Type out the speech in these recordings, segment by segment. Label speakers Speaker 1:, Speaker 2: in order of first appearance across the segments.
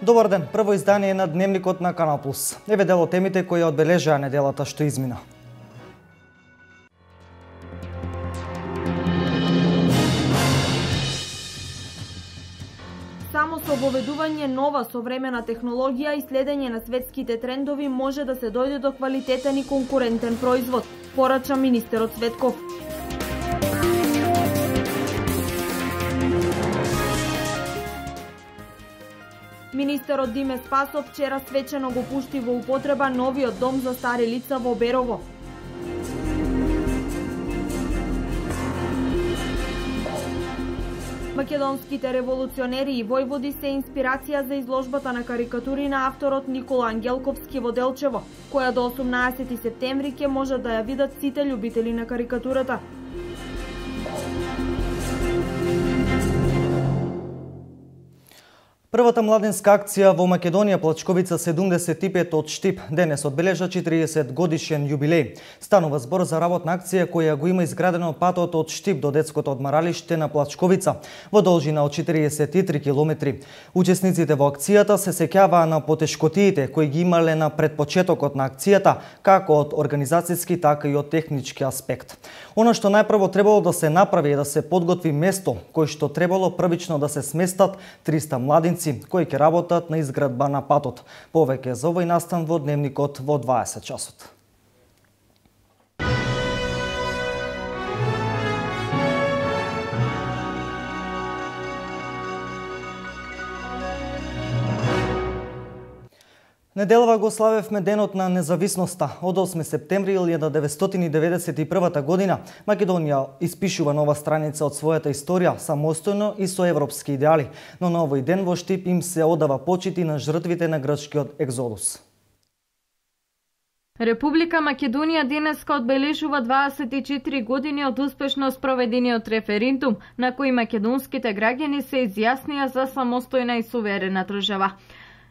Speaker 1: Добар ден, прво издание на Дневникот на Канал Плюс. Еве дел од темите кои одбележаа неделата што измина.
Speaker 2: Само со обоведување нова современа технологија и следење на светските трендови може да се дојде до квалитетен и конкурентен производ, порача министерот Цветков. Министерот Диме Спасов вчера свечено го пушти во употреба новиот дом за стари лица во Берово. Македонските револуционери и војводи се инспирација за изложбата на карикатури на авторот Никола Ангелковски во Делчево, која до 18 септември ќе може да ја видат сите љубители на карикатурата.
Speaker 1: Првата младинска акција во Македонија Плачковица 75 од Штип денес одбележа 40 годишен јубилеј. Станува збор за работна акција која го има изградено патот од Штип до детското одмаралиште на Плачковица во должина од 43 километри. Учесниците во акцијата се сеќаваа на потешкотиите кои ги имале на предпочетокот на акцијата, како од организацијски, така и од технички аспект. Она што најпрво требало да се направи е да се подготви место кој што требало првично да се сместат 300 младинци кои ќе работат на изградба на патот. Повеќе за овој настан во Дневникот во 20 часот. Неделава го славевме денот на независноста. Од 8 септември 1991 година Македонија испишува нова страница од својата историја, самостојно и со европски идеали. Но на овој ден во Штип им се одава почити на жртвите на грчкиот екзодус.
Speaker 3: Република Македонија денеска одбележува 24 години од успешно спроведениот референдум, на кој македонските граѓани се изјаснија за самостојна и суверена држава.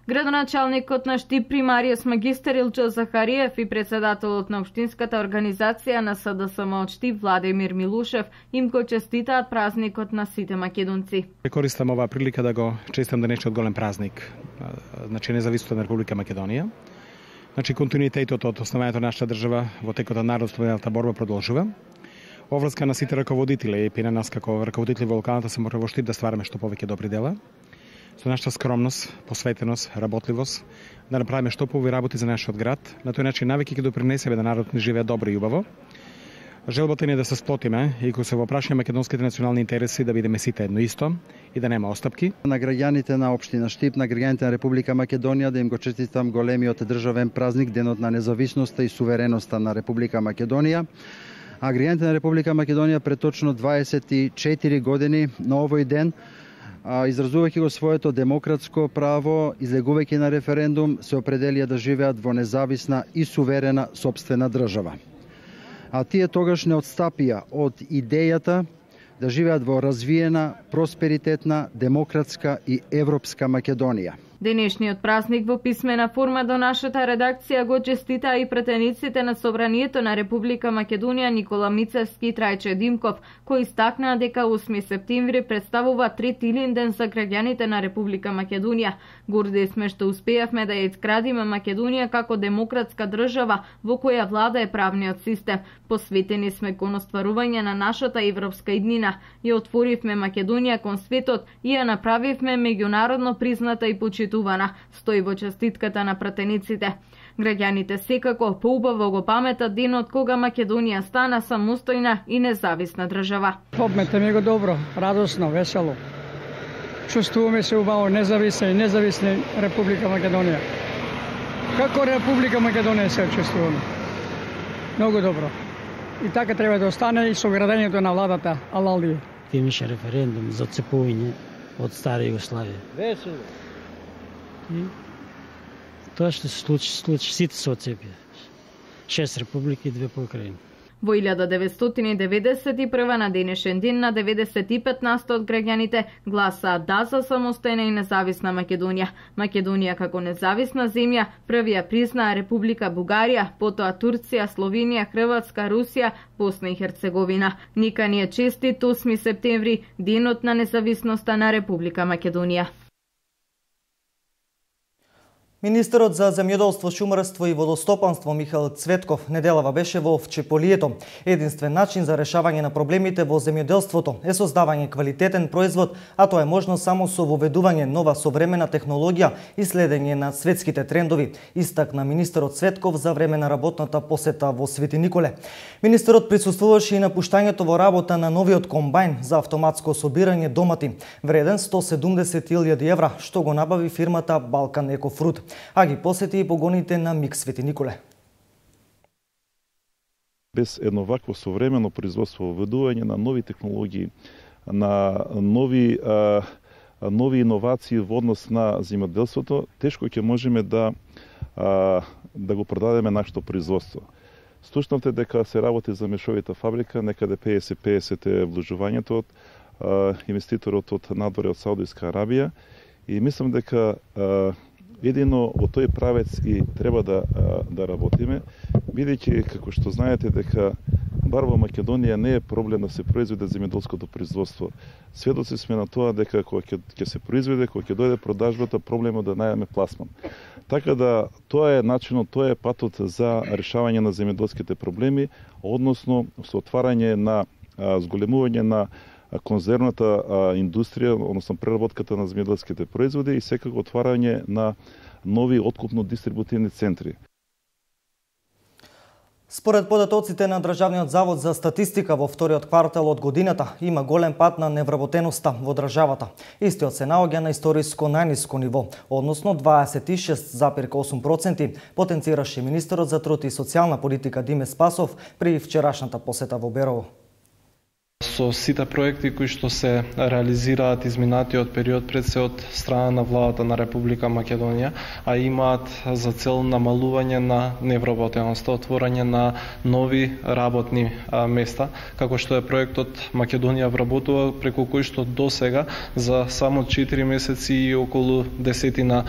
Speaker 3: Градоначалникот на Штип примариус магистер Илчо Захариев и председателот на Општинската организација на СДСМ од Штип Владимир Милушев им го честитаат празникот на сите македонци.
Speaker 4: Користам оваа прилика да го честитам денешниот голем празник, независноста на Република Македонија. Континуитетот од основањето на нашата држава во текот на народослободената борба продолжува. Оврска на сите раководители и на нас како раководители во локалната самоуправа во Штип да ствараме што повеќе добри дела. Со нашата скромност, посветеност, работливост, да направиме што повеќе работи за нашиот град, на тој начин навеќе ќе допринесеме да народот ни живее добро и убаво. Желбата ни е да се сплотиме и кога се во прашање македонските национални интереси да бидеме сите едно исто и да нема остапки.
Speaker 5: На граѓаните на општина Штип, на граѓаните на Република Македонија да им го честитам големиот државен празник, денот на независноста и сувереноста на Република Македонија. А граѓаните на Република Македонија пред точно 24 години на овој ден изразувајќи го своето демократско право, излегувајќи на референдум, се определија да живеат во независна и суверена сопствена држава. А тие тогаш не отстапија од идејата да живеат во развиена, просперитетна, демократска и европска Македонија.
Speaker 3: Денешниот празник во писмена форма до нашата редакција го честитаа и претениците на Собранието на Република Македонија Никола Мицевски и Трајче Димков, кои истакнаа дека 8 септември представува третилен ден за граѓаните на Република Македонија. Горди сме што успеавме да ја изградиме Македонија како демократска држава во која влада е правниот систем. Посветени сме кон остварување на нашата европска иднина. Ја отворивме Македонија кон светот и ја направивме меѓународно призната и почитувана, стои во честитката на пратениците. Граѓаните секако поубаво го паметат денот кога Македонија стана самостојна и независна држава.
Speaker 6: Помете ми го добро, радосно, весело. Чувствуваме се убаво независна Република Македонија. Како Република Македонија се чувствуваме? Многу добро. И така треба да остане и со градењето на владата Алалдија.
Speaker 7: Имаше референдум за отцепување од стара Југославија.
Speaker 6: Весело.
Speaker 7: И тоа што се случи, сите се отцепија. 6 републики и 2 покрајини.
Speaker 3: Во 1991 на денешен ден на 95% од граѓаните гласаа да за самостојна и независна Македонија. Македонија како независна земја први ја признаа Република Бугарија, потоа Турција, Словенија, Хрватска, Русија, Босна и Херцеговина. Нека ни е честит 8 септември, денот на независноста на Република Македонија.
Speaker 1: Министерот за земјоделство, шумарство и водостопанство Михаил Цветков неделава беше во Овчеполието. Единствен начин за решавање на проблемите во земјоделството е создавање квалитетен производ, а тоа е можно само со воведување нова современа технологија и следење на светските трендови, истакна министерот Цветков за време на работната посета во Свети Николе. Министерот присуствуваше и на пуштањето во работа на новиот комбајн за автоматско собирање домати, вреден 170.000 евра, што го набави фирмата Балкан Екофрут. А ги посети и погоните на МИК Свети Николе.
Speaker 8: Без едно вакво современо производство, введување на нови технологии, на нови иновации во однос на земјоделството, тешко ќе можеме да го продадеме нашето производство. Слушнавте дека се работи за мешовита фабрика, некаде 50-50 е вложувањето од инвеститорот од надворе од Саудиска Арабија и мислам дека едино во тој правец и треба да работиме, бидејќи како што знаете дека бар во Македонија не е проблем да се произведе земјоделското производство. Сведоци сме на тоа дека кога ќе се произведе, кога ќе дојде продажбата, проблемот да најдеме пласман. Така да тоа е начинот, тоа е патот за решавање на земјоделските проблеми, односно со отварање на зголемување на конзервната индустрија, односно преработката на земјоделските производи и секако отварање на нови откупно-дистрибутивни центри.
Speaker 1: Според податоците на Државниот завод за статистика во вториот квартал од годината има голем пат на невработеноста во државата. Истиот се наоѓа на историско најниско ниво, односно 26,8%, потенцираше министерот за труд и социјална политика Диме Спасов при вчерашната посета во Берово.
Speaker 9: Со сите проекти кои што се реализираат изминатиот период пред се од страна на владата на Република Македонија, а имаат за цел намалување на невработеноста, отворање на нови работни места, како што е проектот Македонија вработува, преку кој што досега за само 4 месеци и околу 10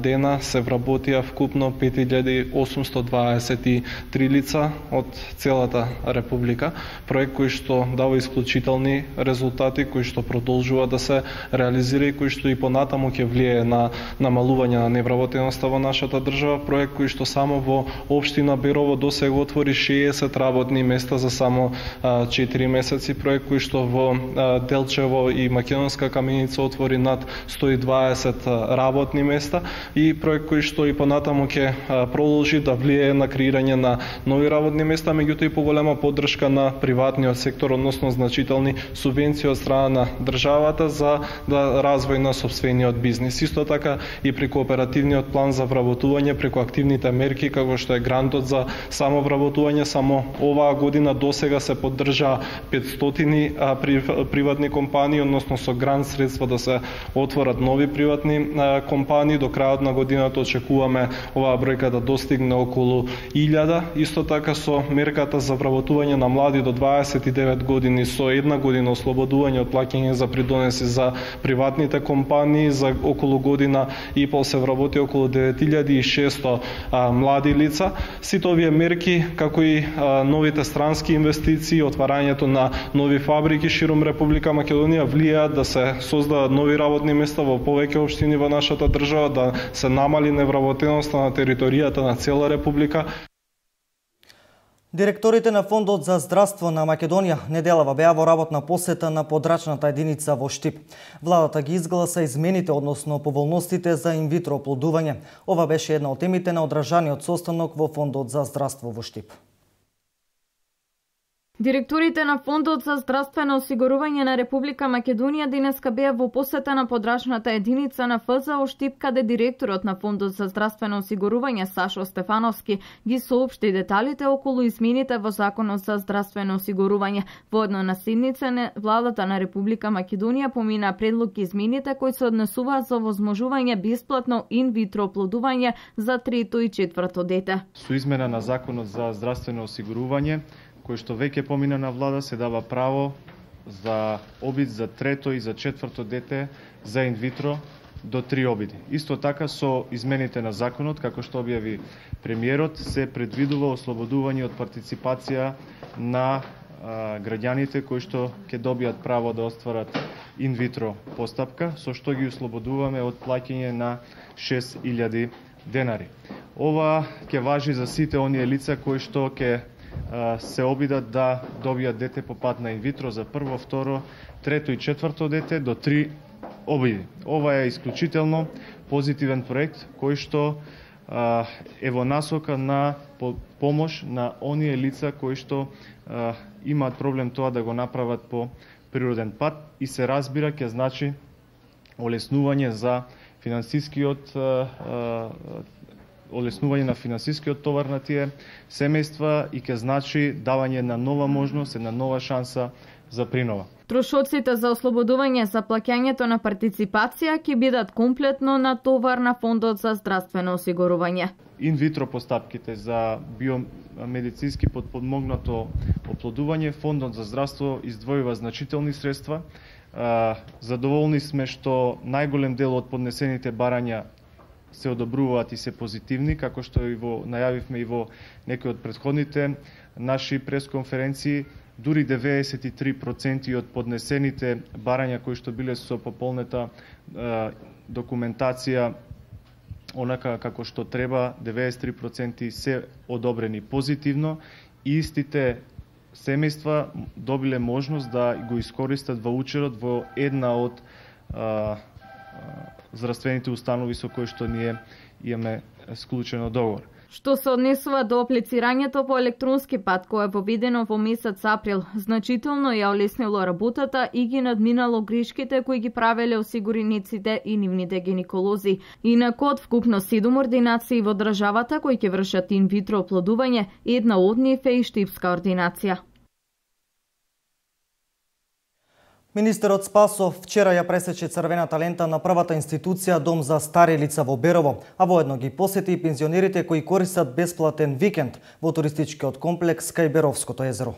Speaker 9: дена се вработија вкупно 5823 лица од целата Република, проект кој што дава исклучителни резултати кои што продолжува да се реализира и кои што и понатаму ќе влијае на намалување на невработеноста во нашата држава, проект кој што само во општина Берово досега отвори 60 работни места за само 4 месеци, проект кој што во Делчево и Македонска каменица отвори над 120 работни места и проект кој што и понатаму ќе продолжи да влијае на креирање на нови работни места, меѓутоа и поголема поддршка на приватниот сектор, односно значителни субвенции од страна на државата за развој на сопствениот бизнис. Исто така и преку оперативниот план за вработување, преку активните мерки, како што е грантот за само вработување, само оваа година досега се поддржа 500 приватни компании, односно со грант средства да се отворат нови приватни компании. До крајот на годината очекуваме оваа бројка да достигне околу 1000. Исто така со мерката за вработување на млади до 29 години со една година ослободување од плаќање за придонеси за приватните компании, за околу година и пол се вработи околу 9600 млади лица. Сите овие мерки, како и новите странски инвестиции, отварањето на нови фабрики широм Република Македонија влијаат да се создадат нови работни места во повеќе општини во нашата држава, да се намали невработеноста на територијата на цела Република.
Speaker 1: Директорите на Фондот за здравство на Македонија неделава беа во работна посета на подрачната единица во Штип. Владата ги изгласа измените, односно поволностите за инвитро оплодување. Ова беше една од темите на одржаниот состанок во Фондот за здравство во Штип.
Speaker 3: Директорите на Фондот за здравствено осигурување на Република Македонија денеска беа во посета на подрачната единица на ФЗО Штип, каде директорот на Фондот за здравствено осигурување Сашо Стефановски ги соопшти деталите околу измените во Законот за здравствено осигурување. Во една седница владата на Република Македонија помина предлог измените кои се однесуваат за возможување бесплатно инвитро оплодување за трето и четврто дете.
Speaker 10: Со измена на Законот за здравствено осигурување, кој што веќе помина на влада, се дава право за обид за трето и за четврто дете за инвитро до 3 обиди. Исто така со измените на законот, како што објави премиерот, се предвидува ослободување од партиципација на граѓаните кои што ќе добијат право да остварат инвитро постапка, со што ги ослободуваме од плаќање на 6000 денари. Ова ќе важи за сите оние лица кои што ќе се обидат да добијат дете по пат на инвитро за прво, второ, трето и четврто дете до 3 обиди. Ова е исклучително позитивен проект кој што е во насока на помош на оние лица кои што имаат проблем тоа да го направат по природен пат и се разбира ќе значи олеснување за олеснување на финансискиот товар на тие семејства и ќе значи давање на нова можност, една нова шанса за принова.
Speaker 3: Трошоците за ослободување за плаќањето на партиципација ќе бидат комплетно на товар на Фондот за здравствено осигурување.
Speaker 10: Инвитро постапките за биомедицински подпомогнато оплодување, Фондот за здравство издвојува значителни средства. Задоволни сме што најголем дел од поднесените барања се одобруваат и се позитивни, како што и најавивме и во некои од претходните наши пресконференции. Дури 93% од поднесените барања кои што биле со пополнета документација онака како што треба, 93% се одобрени позитивно и истите семејства добиле можност да го искористат ваучерот во една од здравствените установи со кои што ние имаме склучено договор.
Speaker 3: Што се однесува до аплицирањето по електронски пат, кое е воведено во месец април, значително ја олеснило работата и ги надминало грешките кои ги правеле осигурениците и нивните гинеколози. Инаку од вкупно 7 ординации во државата кои ќе вршат инвитро оплодување, една од нив е и штипска ординација.
Speaker 1: Министерот Спасов вчера ја пресече црвената лента на првата институција Дом за стари лица во Берово, а воедно ги посети и пензионерите кои користат бесплатен викенд во туристичкиот комплекс кај Беровското езеро.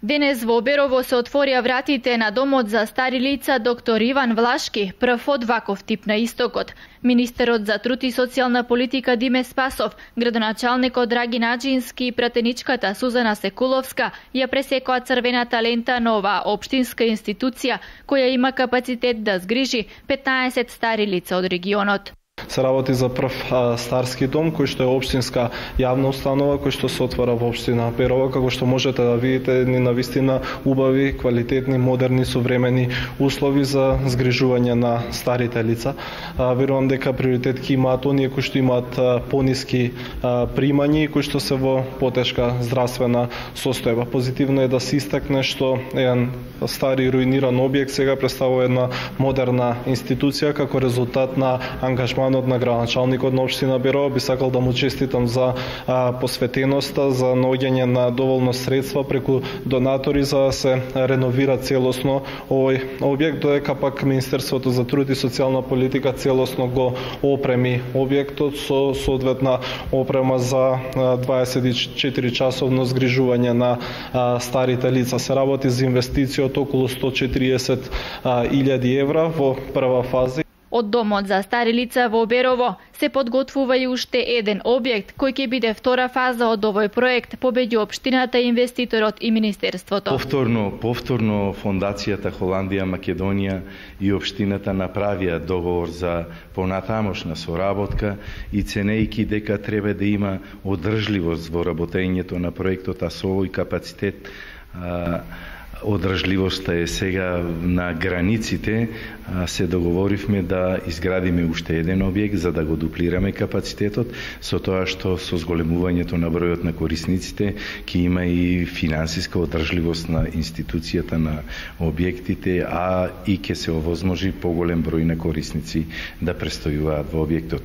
Speaker 11: Денес во Берово се отворија вратите на Домот за стари лица доктор Иван Влашки, прв од ваков тип на истокот. Министерот за труд и социјална политика Диме Спасов, градоначалникот Драги Наџински и пратеничката Сузана Секуловска ја пресекоа црвената лента на оваа општинска институција која има капацитет да згрижи 15 стари лица од регионот.
Speaker 9: Се работи за прв старски дом кој што е општинска јавна установа кој што се отвора во општина Берово, како што можете да видите на вистина убави, квалитетни, модерни, современи услови за згрижување на старите лица. Верувам дека приоритет ќе имаат оние кои што имаат пониски примања и кои што се во потешка здравствена состојба. Позитивно е да се истакне што еден стари руиниран објект сега представува една модерна институција како резултат на ангажманот на градоначалникот на општина Берово. Би сакал да му честитам за посветеноста, за наоѓање на доволно средства преку донатори за да се реновира целосно овој објект, додека пак Министерството за труд и социјална политика целосно го опреми објектот со соодветна опрема за 24 часовно згрижување на старите лица. Се работи за инвестиција од околу 140.000 евра во прва фаза.
Speaker 11: Од Домот за стари лица во Берово се подготвува и уште еден објект кој ќе биде втора фаза од овој проект побеѓу општината, инвеститорот и Министерството.
Speaker 12: Повторно фондацијата Холандија, Македонија и општината направија договор за понатамошна соработка и ценејќи дека треба да има одржливост во работењето на проектот, а со овој капацитет одржливоста е сега на границите, се договоривме да изградиме уште еден објект за да го дуплираме капацитетот, со тоа што со зголемувањето на бројот на корисниците ќе има и финансиска одржливост на институцијата на објектите, а и ќе се овозможи поголем број на корисници да престојуваат во објектот.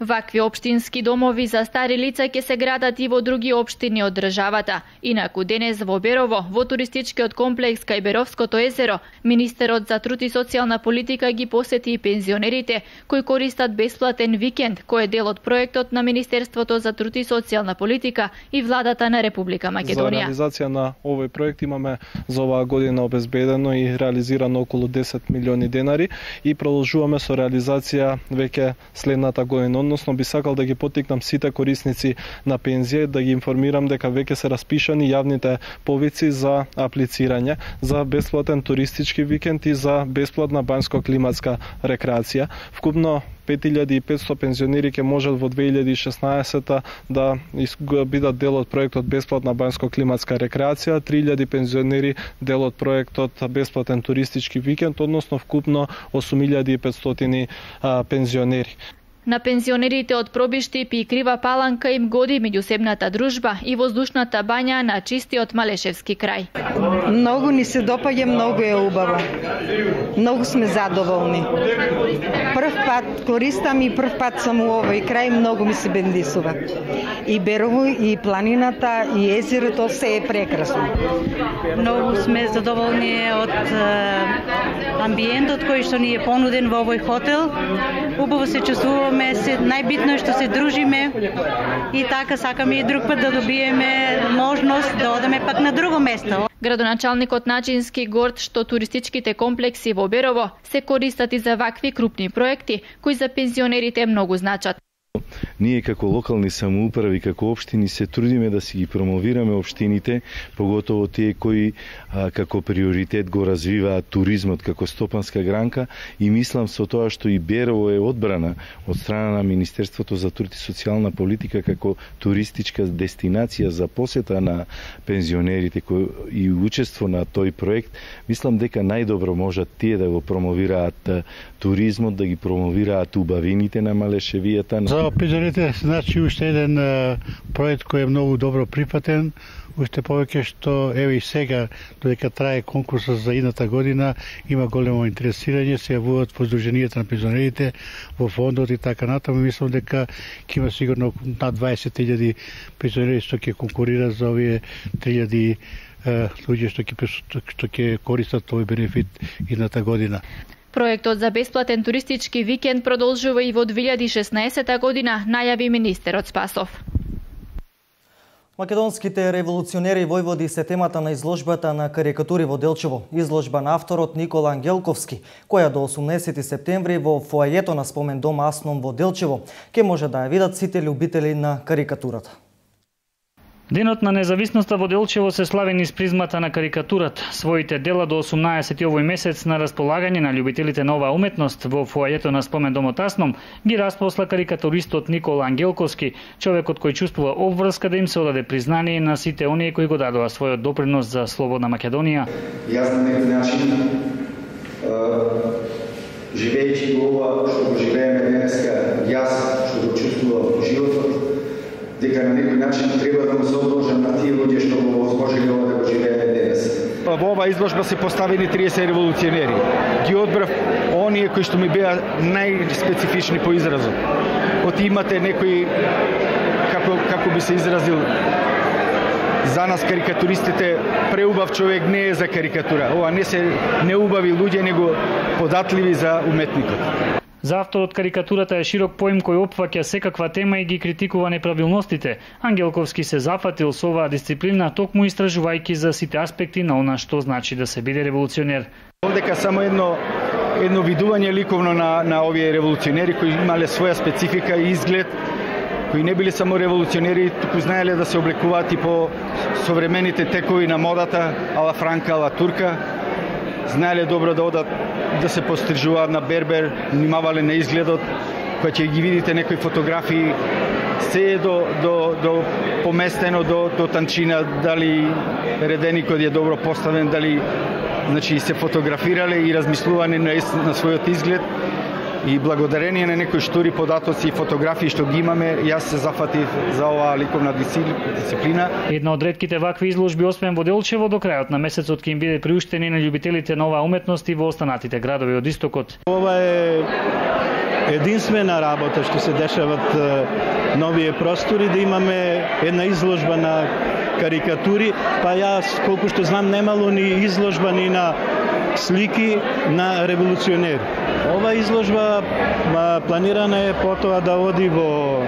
Speaker 11: Вакви општински домови за стари лица ќе се градат и во други општини од државата. Инаку денес во Берово, во туристичкиот комплекс кај Беровското езеро, Министерот за труд и социјална политика ги посети и пензионерите кои користат бесплатен викенд, кој е дел од проектот на Министерството за труд и социјална политика и владата на Република Македонија.
Speaker 9: За реализација на овој проект имаме за оваа година обезбедено и реализирано околу 10 милиони денари и продолжуваме со реализација веќе следната година. односно би сакал да ги поттикнам сите корисници на пензија да ги информирам дека веќе се распишани јавните повици за аплицирање за бесплатен туристички викенд и за бесплатна банјско-климатска рекреација. Вкупно 5500 пензионери ќе можат во 2016 да бидат дел од проектот Бесплатна банјско-климатска рекреација, 3000 пензионери дел од проектот Бесплатен туристички викенд, односно вкупно 8500 пензионери.
Speaker 11: На пензионерите од Пробиштип и Крива Паланка им годи меѓусебната дружба и воздушната бања на чистиот Малешевски крај.
Speaker 13: Многу ни се допаѓа, многу е убаво. Многу сме задоволни. Прв пат користам и прв пат сум у овој крај, многу ми се бендисува. И Берово, и планината, и езерото, се е прекрасно.
Speaker 14: Многу сме задоволни од амбиентот кој што ни е понуден во овој хотел. Убаво се чувствуваме, најбитно е што се дружиме и така сакаме и друг пат да добиеме можност да одеме пак на друго место.
Speaker 11: Градоначалникот Начински горд што туристичките комплекси во Берово се користат и за вакви крупни проекти кои за пензионерите многу значат.
Speaker 12: Ние како локални самоуправи, како општини се трудиме да си ги промовираме општините, поготово тие кои како приоритет го развиваат туризмот како стопанска гранка и мислам со тоа што и Берово е одбрана од страна на Министерството за труд и социјална политика како туристичка дестинација за посета на пензионерите и учество на тој проект, мислам дека најдобро можат тие да го промовираат туризмот, да ги промовираат убавините на Малешевијата.
Speaker 15: За пензионерите значи уште еден проект кој е многу добро прифатен, уште повеќе што еве и сега додека трае конкурсот за идната година има големо интересирање, се јавуваат во Сдруженијата на пензионерите, во фондот и така натаму. Мислам дека ќе има сигурно над 20.000 пензионери што ќе конкурираат за овие 3000 луѓе што ќе користат овој бенефит идната година.
Speaker 11: Проектот за бесплатен туристички викенд продолжува и во 2016 година, најави министерот Спасов.
Speaker 1: Македонските револуционери војводи се темата на изложбата на карикатури во Делчево. Изложба на авторот Никола Ангелковски, која до 18 септември во фоајето на спомен дом Асном во Делчево ќе може да ја видат сите љубители на карикатурата.
Speaker 16: Денот на независноста во Делчево се слави низ призмата на карикатурата. Своите дела до 18 овој месец на располагање на љубителите на оваа уметност во фоајето на спомен домот Асном ги распосла карикатуристот Никола Ангелковски, човекот кој чувствува обврска да им се одаде признание на сите оние кои го дадоа својот допринос за слободна Македонија.
Speaker 17: Јас на некој начин живејќи го ова што го живееме денеска, јас што го чувствував животот, дека на некој начин треба да му се одолжам на тие луѓе што го возможили ова да го живееме денес.
Speaker 18: Во оваа изложба се поставени 30 револуционери. Ги одбрав оние кои што ми беа најспецифични по изразот. Оти имате некои, како би се изразил, за нас карикатуристите преубав човек не е за карикатура. Ова не се неубави луѓе, него податливи за уметникот.
Speaker 16: За авторот карикатурата е широк поим кој опфаќа секаква тема и ги критикува неправилностите. Ангелковски се зафатил со оваа дисциплина токму истражувајќи за сите аспекти на она што значи да се биде револуционер.
Speaker 18: Овдека само едно видување ликовно на овие револуционери кои имале своја специфика и изглед, кои не биле само револуционери, туку знаеле да се облекуваат и по современите текови на модата, ала франка, ала турка. Знаеле добро да одат да се пострижуваат на бербер, внимавале на изгледот, кога ќе ги видите некои фотографии, се е до поместено до танчина, дали реденикот е добро поставен, дали значи се фотографирале и размислуване на својот изглед. И благодарение на некои штури податоци и фотографии што ги имаме, јас се зафатив за оваа ликовна дисциплина.
Speaker 16: Една од ретките вакви изложби освен во Делчево до крајот на месецот ќе им биде приуштени на љубителите на оваа уметност и во останатите градови од истокот.
Speaker 19: Ова е единствена работа што се дешават на овие простори, да имаме една изложба на карикатури, па јас колку што знам немало ни изложба ни на слики на револуционери. Ова изложба планирана е потоа да оди во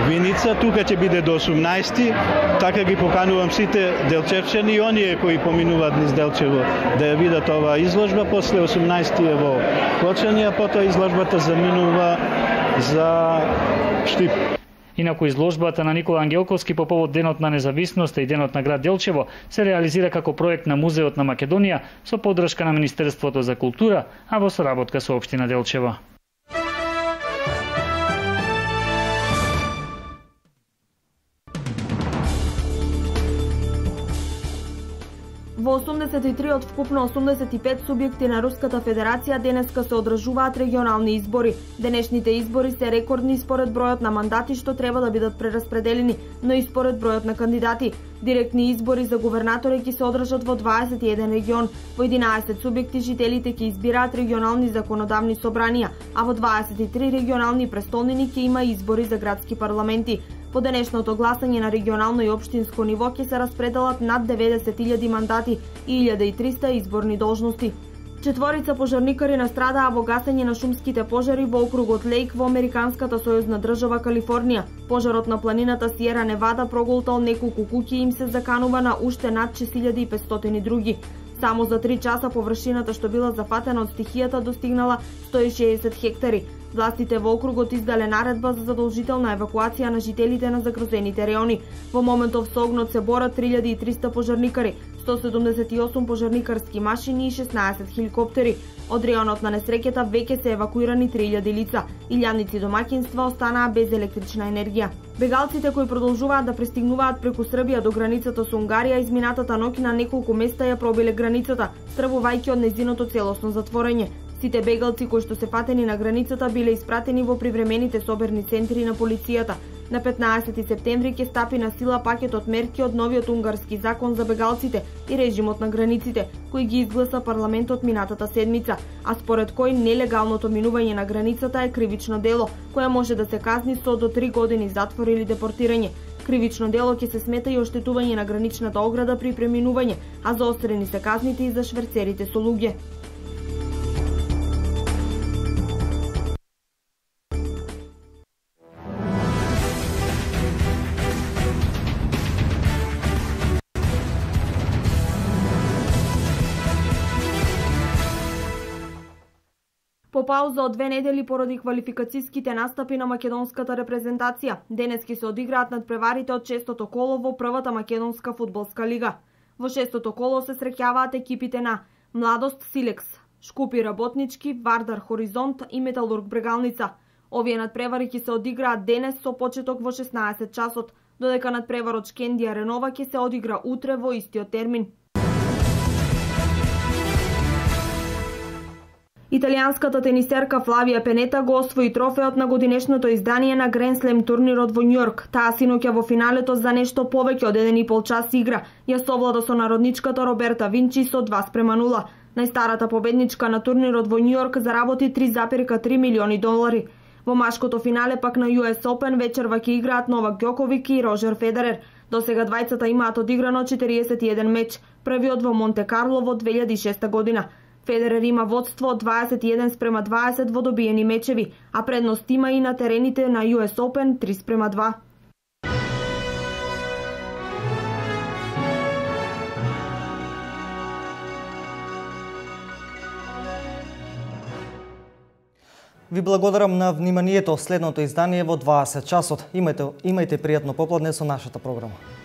Speaker 19: Виница, тука ќе биде до 18-ти, така ги поканувам сите делчевчани и оние кои поминуваат низ Делчево да ја видат оваа изложба. После 18-ти е во Клочани, а потоа изложбата заминува за
Speaker 15: Штип.
Speaker 16: Инаку изложбата на Никола Ангелковски по повод Денот на независноста и Денот на град Делчево се реализира како проект на Музеот на Македонија со поддршка на Министерството за култура, а во соработка со општина Делчево.
Speaker 2: Во 83 од вкупно 85 субјекти на Руската Федерација денеска се одржуваат регионални избори. Денешните избори се рекордни според бројот на мандати што треба да бидат прераспределени, но и според бројот на кандидати. Директни избори за гувернатори ќе се одржат во 21 регион. Во 11 субјекти жителите ќе избираат регионални законодавни собранија, а во 23 регионални престолнини ќе има избори за градски парламенти. По денешното гласање на регионално и општинско ниво ќе се распределат над 90.000 мандати и 1300 изборни должности. Четворица пожарникари настрадаа во гасење на шумските пожари во округот Лейк во американската сојузна држава Калифорнија. Пожарот на планината Сиера Невада прогултал неколку куќи и им се заканува на уште над 6500 други. Само за 3 часа површината што била зафатена од стихијата достигнала 160 хектари. Властите во округот издале наредба за задолжителна евакуација на жителите на загрозените реони. Во моментов со огнот се борат 3300 пожарникари, 178 пожарникарски машини и 16 хеликоптери. Од реонот на несреќата веќе се евакуирани 3000 лица. Илјадници домаќинства останаа без електрична енергија. Бегалците кои продолжуваат да пристигнуваат преку Србија до границата со Унгарија изминатата ноќ на неколку места ја пробиле границата, стравувајќи од нејзиното целосно затворење. Сите бегалци кои што се фатени на границата биле испратени во привремените соберни центри на полицијата. На 15 септември ќе стапи на сила пакетот мерки од новиот унгарски закон за бегалците и режимот на границите, кој ги изгласа парламентот минатата седмица, а според кој нелегалното минување на границата е кривично дело, кое може да се казни со до 3 години затвор или депортирање. Кривично дело ќе се смета и оштетување на граничната ограда при преминување, а заострени се казните и за шверцерите со луѓе. По пауза од 2 недели поради квалификациските настапи на македонската репрезентација, денес ќе се одиграат надпреварите од 6-тото коло во првата македонска фудбалска лига. Во 6-тото коло се среќаваат екипите на Младост Силекс, Шкупи Работнички, Вардар Хоризонт и Металург Брегалница. Овие надпревари ќе се одиграат денес со почеток во 16 часот, додека надпреварот Шкендија Ренова ќе се одигра утре во истиот термин. Италијанската тенисерка Флавија Пенета го освои трофеот на годинешното издание на Гранд Слем турнирот во Њујорк. Таа синоќа во финалето за нешто повеќе од 1,5 час игра ја совлада со народничката Роберта Винчи со 2:0. Најстарата победничка на турнирот во Њујорк заработи $3,3 милиони. Во машкото финале пак на US Open вечерва ќе играат Новак Ѓоковик и Рожер Федерер. До сега двајцата имаат одиграно 41 меч, првиот во Монте Карло во 2006 година. Федерер има водство од 21:20 во добиени мечеви, а предност има и на терените на US Open 3:2.
Speaker 1: Ви благодарам на вниманието. Следното издание во 20 часот. Имајте пријатно попладне со нашата програма.